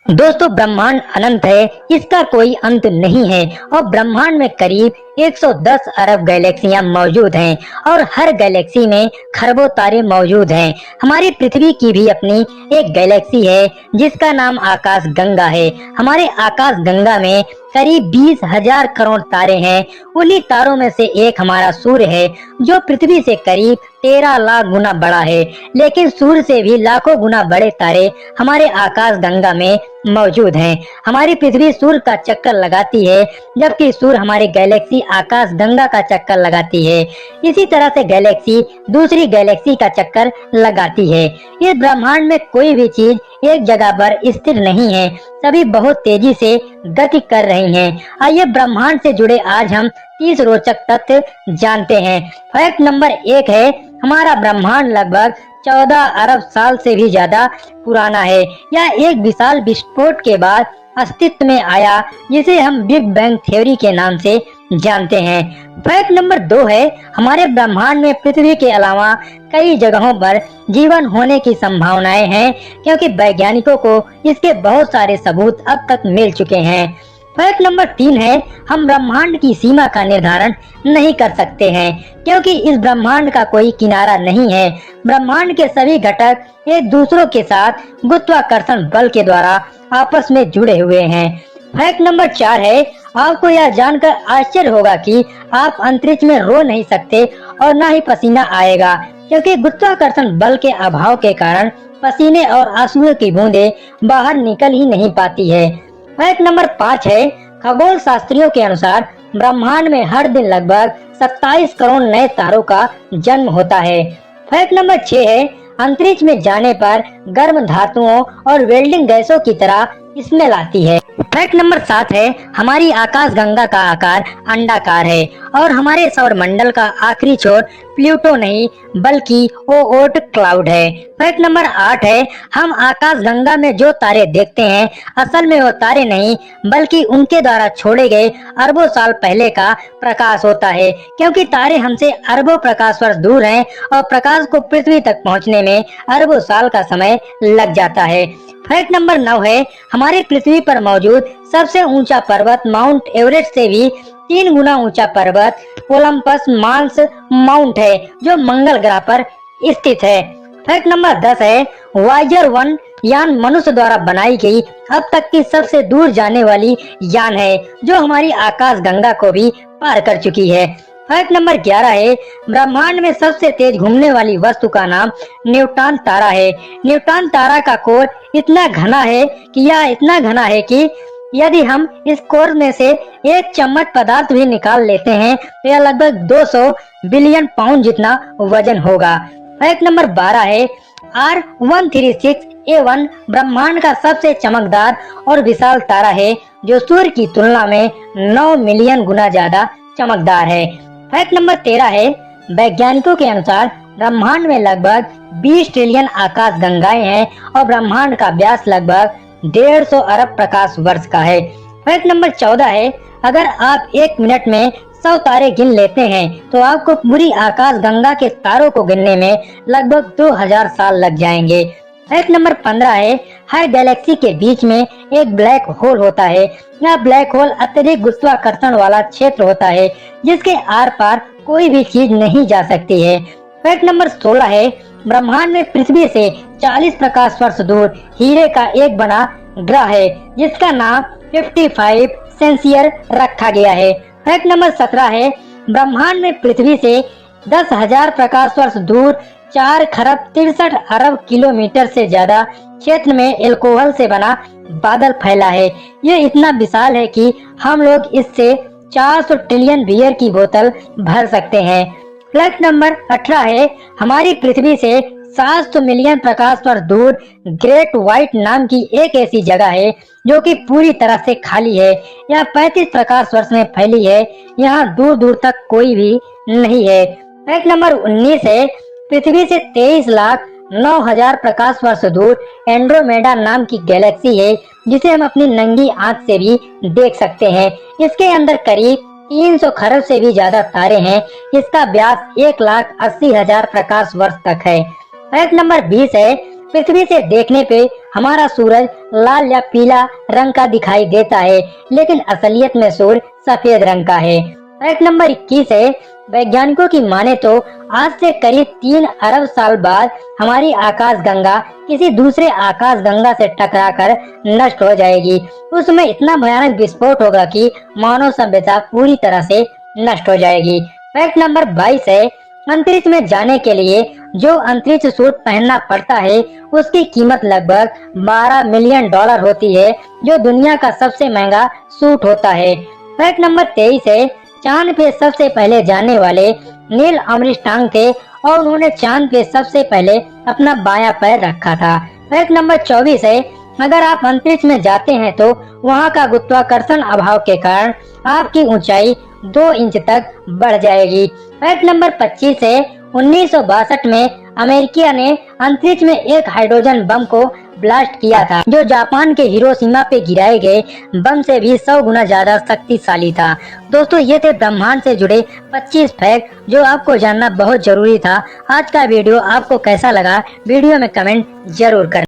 दोस्तों, ब्रह्मांड अनंत है, इसका कोई अंत नहीं है और ब्रह्मांड में करीब 110 अरब गैलेक्सियां मौजूद हैं और हर गैलेक्सी में खरबों तारे मौजूद हैं। हमारी पृथ्वी की भी अपनी एक गैलेक्सी है जिसका नाम आकाश गंगा है। हमारे आकाश गंगा में करीब 20,000 करोड़ तारे हैं। उन्हीं तारों में से एक हमारा सूर्य है जो पृथ्वी से करीब 13 लाख गुना बड़ा है, लेकिन सूर्य से भी लाखों गुना बड़े तारे हमारे आकाश गंगा में मौजूद हैं। हमारी पृथ्वी सूर्य का चक्कर लगाती है, जबकि सूर्य हमारी गैलेक्सी आकाश गंगा का चक्कर लगाती है। इसी तरह से गैलेक्सी दूसरी गैलेक्सी का चक्कर लगाती है। इस ब्रह्मांड में कोई भी चीज एक जगह पर स्थिर नहीं है, सभी बहुत तेजी से गति कर रही हैं। आइए ब्रह्मांड से जुड़े आज हम 30 रोचक तथ्य जानते हैं। फैक्ट नंबर 1 है, हमारा ब्रह्मांड लगभग 14 अरब साल से भी ज्यादा पुराना है। यह एक विशाल विस्फोट के बाद अस्तित्व में आया, जिसे हम बिग बैंग थ्योरी के नाम से जानते हैं। फैक्ट नंबर 2 है, हमारे ब्रह्मांड में पृथ्वी के अलावा कई जगहों पर जीवन होने की संभावनाएं हैं, क्योंकि वैज्ञानिकों को इसके बहुत सारे सबूत अब तक मिल चुके हैं। फैक्ट नंबर 3 है, हम ब्रह्मांड की सीमा का निर्धारण नहीं कर सकते हैं, क्योंकि इस ब्रह्मांड का कोई किनारा नहीं है। ब्रह्मांड के सभी घटक एक दूसरों के साथ गुरुत्वाकर्षण बल के द्वारा आपस में जुड़े हुए हैं। फैक्ट नंबर 4 है, आपको यह जानकर आश्चर्य होगा कि आप अंतरिक्ष में रो नहीं सकते और न ही पसीना आएगा, क्योंकि गुरुत्वाकर्षण बल के अभाव के कारण पसीने और आंसुओं की बूंदें बाहर निकल ही नहीं पाती है। फैक्ट नंबर 5 है, खगोल शास्त्रियों के अनुसार ब्रह्मांड में हर दिन लगभग 27 करोड़ नए तारों का जन्म होता है। फैक्ट नंबर 6 है, अंतरिक्ष में जाने पर गर्म धातुओं और वेल्डिंग गैसों की तरह स्मेल आती है। फैक्ट नंबर 7 है, हमारी आकाश गंगा का आकार अंडाकार है और हमारे सौर मंडल का आखिरी छोर प्लूटो नहीं बल्कि ओर्ट क्लाउड है। फैक्ट नंबर 8 है, हम आकाश गंगा में जो तारे देखते हैं असल में वो तारे नहीं बल्कि उनके द्वारा छोड़े गए अरबों साल पहले का प्रकाश होता है, क्योंकि तारे हमसे अरबों प्रकाश वर्ष दूर हैं और प्रकाश को पृथ्वी तक पहुंचने में अरबों साल का समय लग जाता है। फैक्ट नंबर 9 है, हमारी पृथ्वी पर मौजूद सबसे ऊंचा पर्वत माउंट एवरेस्ट से भी 3 गुना ऊंचा पर्वत ओलंपस मांस माउंट है, जो मंगल ग्रह पर स्थित है। फैक्ट नंबर 10 है, वॉयेजर 1 यान मनुष्य द्वारा बनाई गई अब तक की सबसे दूर जाने वाली यान है, जो हमारी आकाश गंगा को भी पार कर चुकी है। फैक्ट नंबर 11 है, ब्रह्मांड में सबसे तेज घूमने वाली वस्तु का नाम न्यूट्रॉन तारा है। न्यूट्रॉन तारा का कोर इतना घना है कि यदि हम इस कोर में से एक चम्मच पदार्थ भी निकाल लेते हैं तो यह लगभग 200 बिलियन पाउंड जितना वजन होगा। फैक्ट नंबर 12 है, R136A1 ब्रह्मांड का सबसे चमकदार और विशाल तारा है, जो सूर्य की तुलना में 9 मिलियन गुना ज्यादा चमकदार है। फैक्ट नंबर 13 है, वैज्ञानिकों के अनुसार ब्रह्मांड में लगभग 20 ट्रिलियन आकाश गंगाएं हैं और ब्रह्मांड का व्यास लगभग 150 अरब प्रकाश वर्ष का है। फैक्ट नंबर 14 है, अगर आप 1 मिनट में 100 तारे गिन लेते हैं तो आपको पूरी आकाश गंगा के तारों को गिनने में लगभग 2000 साल लग जाएंगे। फैक्ट नंबर 15 है, हर गैलेक्सी के बीच में एक ब्लैक होल होता है। यह ब्लैक होल अत्यधिक गुरुत्वाकर्षण वाला क्षेत्र होता है, जिसके आर पार कोई भी चीज नहीं जा सकती है। फैक्ट नंबर 16 है, ब्रह्मांड में पृथ्वी से 40 प्रकाश वर्ष दूर हीरे का एक बना ग्रह है, जिसका नाम 55 सेंसियर रखा गया है। फैक्ट नंबर 17 है, ब्रह्मांड में पृथ्वी से 10,000 प्रकाश वर्ष दूर 4 खरब 63 अरब किलोमीटर से ज्यादा क्षेत्र में एल्कोहल से बना बादल फैला है। ये इतना विशाल है कि हम लोग इससे 400 ट्रिलियन बियर की बोतल भर सकते हैं। फैक्ट नंबर 18 है, हमारी पृथ्वी से 700 मिलियन प्रकाश वर्ष दूर ग्रेट व्हाइट नाम की एक ऐसी जगह है जो कि पूरी तरह से खाली है। यह 35 प्रकाश वर्ष में फैली है। यहाँ दूर दूर तक कोई भी नहीं है। फैक्ट नंबर 19 है, पृथ्वी से 23,09,000 प्रकाश वर्ष दूर एंड्रोमेडा नाम की गैलेक्सी है, जिसे हम अपनी नंगी आंख से भी देख सकते हैं। इसके अंदर करीब 300 खरब से भी ज्यादा तारे हैं। इसका व्यास 1,80,000 प्रकाश वर्ष तक है। फैक्ट नंबर 20 है, पृथ्वी से देखने पे हमारा सूरज लाल या पीला रंग का दिखाई देता है, लेकिन असलियत में सूर्य सफेद रंग का है। फैक्ट नंबर 21 है, वैज्ञानिकों की माने तो आज से करीब 3 अरब साल बाद हमारी आकाश गंगा किसी दूसरे आकाश गंगा से टकराकर नष्ट हो जाएगी। उसमें इतना भयानक विस्फोट होगा कि मानव सभ्यता पूरी तरह से नष्ट हो जाएगी। फैक्ट नंबर 22 है, अंतरिक्ष में जाने के लिए जो अंतरिक्ष सूट पहनना पड़ता है उसकी कीमत लगभग 12 मिलियन डॉलर होती है, जो दुनिया का सबसे महंगा सूट होता है। फैक्ट नंबर 23 है, चांद पे सबसे पहले जाने वाले नील आर्मस्ट्रांग थे और उन्होंने चांद पे सबसे पहले अपना बायां पैर रखा था। फैक्ट नंबर 24 है, अगर आप अंतरिक्ष में जाते हैं तो वहां का गुरुत्वाकर्षण अभाव के कारण आपकी ऊंचाई 2 इंच तक बढ़ जाएगी। फैक्ट नंबर 25 है, 1962 में अमेरिका ने अंतरिक्ष में एक हाइड्रोजन बम को ब्लास्ट किया था, जो जापान के हिरोशिमा पे गिराए गए बम से भी 100 गुना ज्यादा शक्तिशाली था। दोस्तों, ये थे ब्रह्मांड से जुड़े 25 फैक्ट जो आपको जानना बहुत जरूरी था। आज का वीडियो आपको कैसा लगा, वीडियो में कमेंट जरूर करें।